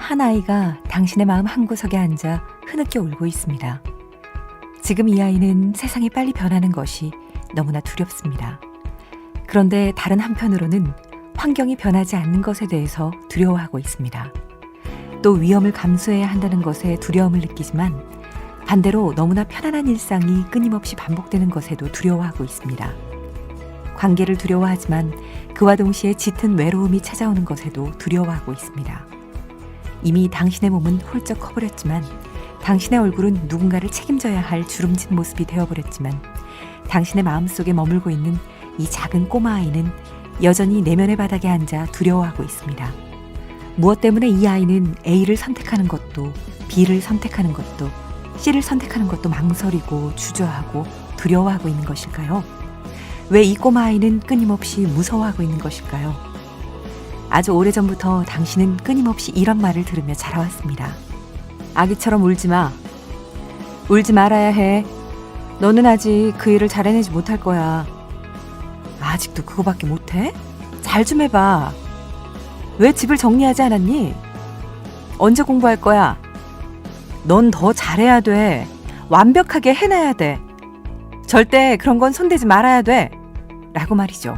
한 아이가 당신의 마음 한구석에 앉아 흐느껴 울고 있습니다. 지금 이 아이는 세상이 빨리 변하는 것이 너무나 두렵습니다. 그런데 다른 한편으로는 환경이 변하지 않는 것에 대해서 두려워하고 있습니다. 또 위험을 감수해야 한다는 것에 두려움을 느끼지만 반대로 너무나 편안한 일상이 끊임없이 반복되는 것에도 두려워하고 있습니다. 관계를 두려워하지만 그와 동시에 짙은 외로움이 찾아오는 것에도 두려워하고 있습니다. 이미 당신의 몸은 홀쩍 커버렸지만 당신의 얼굴은 누군가를 책임져야 할 주름진 모습이 되어버렸지만 당신의 마음속에 머물고 있는 이 작은 꼬마 아이는 여전히 내면의 바닥에 앉아 두려워하고 있습니다. 무엇 때문에 이 아이는 A를 선택하는 것도 B를 선택하는 것도 C를 선택하는 것도 망설이고 주저하고 두려워하고 있는 것일까요? 왜 이 꼬마 아이는 끊임없이 무서워하고 있는 것일까요? 아주 오래전부터 당신은 끊임없이 이런 말을 들으며 자라왔습니다. 아기처럼 울지 마. 울지 말아야 해. 너는 아직 그 일을 잘 해내지 못할 거야. 아직도 그거밖에 못해? 잘 좀 해봐. 왜 집을 정리하지 않았니? 언제 공부할 거야? 넌 더 잘해야 돼. 완벽하게 해내야 돼. 절대 그런 건 손대지 말아야 돼. 라고 말이죠.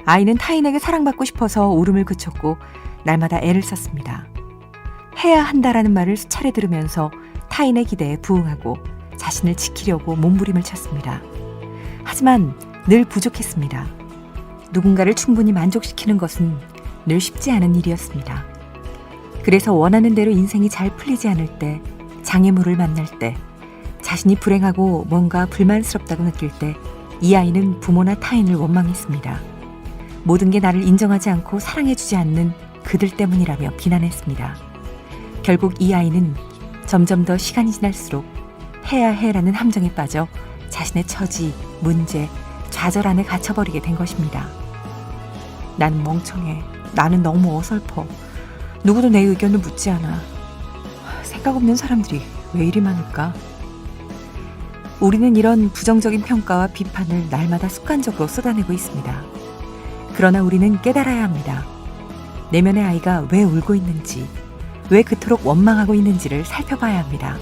아이는 타인에게 사랑받고 싶어서 울음을 그쳤고 날마다 애를 썼습니다. 해야 한다라는 말을 수차례 들으면서 타인의 기대에 부응하고 자신을 지키려고 몸부림을 쳤습니다. 하지만 늘 부족했습니다. 누군가를 충분히 만족시키는 것은 늘 쉽지 않은 일이었습니다. 그래서 원하는 대로 인생이 잘 풀리지 않을 때, 장애물을 만날 때, 자신이 불행하고 뭔가 불만스럽다고 느낄 때 이 아이는 부모나 타인을 원망했습니다. 모든 게 나를 인정하지 않고 사랑해주지 않는 그들 때문이라며 비난했습니다. 결국 이 아이는 점점 더 시간이 지날수록 해야 해라는 함정에 빠져 자신의 처지, 문제, 좌절 안에 갇혀버리게 된 것입니다. 나는 멍청해. 나는 너무 어설퍼. 누구도 내 의견을 묻지 않아. 생각 없는 사람들이 왜 이리 많을까? 우리는 이런 부정적인 평가와 비판을 날마다 습관적으로 쏟아내고 있습니다. 그러나 우리는 깨달아야 합니다. 내면의 아이가 왜 울고 있는지, 왜 그토록 원망하고 있는지를 살펴봐야 합니다.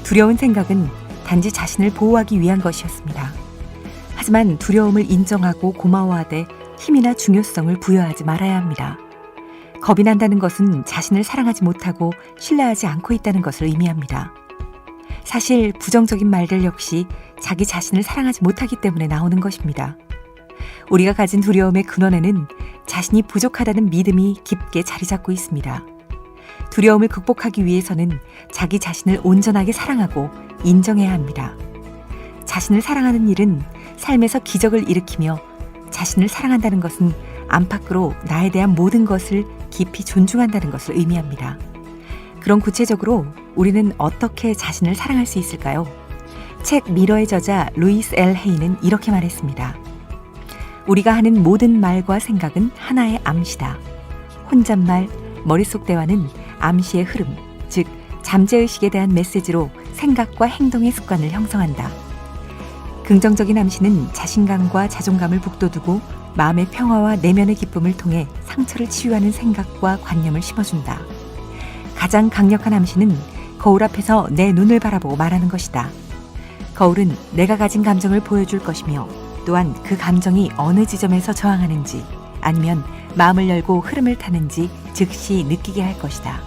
두려운 생각은 단지 자신을 보호하기 위한 것이었습니다. 하지만 두려움을 인정하고 고마워하되 힘이나 중요성을 부여하지 말아야 합니다. 겁이 난다는 것은 자신을 사랑하지 못하고 신뢰하지 않고 있다는 것을 의미합니다. 사실 부정적인 말들 역시 자기 자신을 사랑하지 못하기 때문에 나오는 것입니다. 우리가 가진 두려움의 근원에는 자신이 부족하다는 믿음이 깊게 자리 잡고 있습니다. 두려움을 극복하기 위해서는 자기 자신을 온전하게 사랑하고 인정해야 합니다. 자신을 사랑하는 일은 삶에서 기적을 일으키며 자신을 사랑한다는 것은 안팎으로 나에 대한 모든 것을 깊이 존중한다는 것을 의미합니다. 그럼 구체적으로 우리는 어떻게 자신을 사랑할 수 있을까요? 책 미러의 저자 루이스 L. 헤이는 이렇게 말했습니다. 우리가 하는 모든 말과 생각은 하나의 암시다. 혼잣말, 머릿속 대화는 암시의 흐름, 즉 잠재의식에 대한 메시지로 생각과 행동의 습관을 형성한다. 긍정적인 암시는 자신감과 자존감을 북돋우고 마음의 평화와 내면의 기쁨을 통해 상처를 치유하는 생각과 관념을 심어준다. 가장 강력한 암시는 거울 앞에서 내 눈을 바라보고 말하는 것이다. 거울은 내가 가진 감정을 보여줄 것이며 또한 그 감정이 어느 지점에서 저항하는지 아니면 마음을 열고 흐름을 타는지 즉시 느끼게 할 것이다.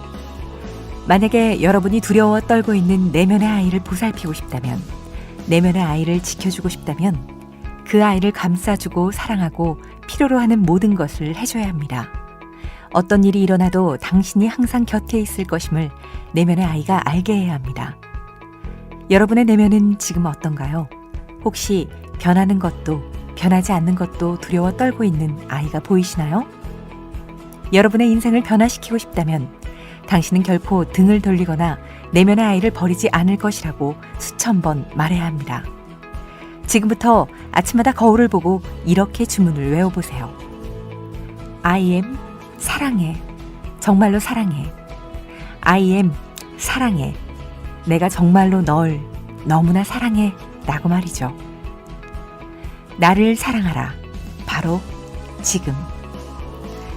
만약에 여러분이 두려워 떨고 있는 내면의 아이를 보살피고 싶다면, 내면의 아이를 지켜주고 싶다면 그 아이를 감싸주고 사랑하고 필요로 하는 모든 것을 해줘야 합니다. 어떤 일이 일어나도 당신이 항상 곁에 있을 것임을 내면의 아이가 알게 해야 합니다. 여러분의 내면은 지금 어떤가요? 혹시 변하는 것도 변하지 않는 것도 두려워 떨고 있는 아이가 보이시나요? 여러분의 인생을 변화시키고 싶다면 당신은 결코 등을 돌리거나 내면의 아이를 버리지 않을 것이라고 수천 번 말해야 합니다. 지금부터 아침마다 거울을 보고 이렇게 주문을 외워보세요. I am 사랑해. 정말로 사랑해. I am 사랑해. 내가 정말로 널 너무나 사랑해. 라고 말이죠. 나를 사랑하라. 바로 지금.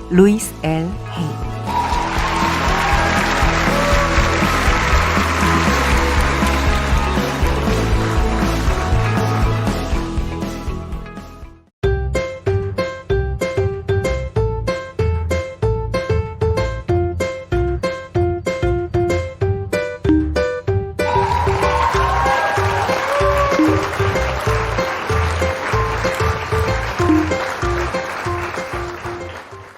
루이스 L. 헤이.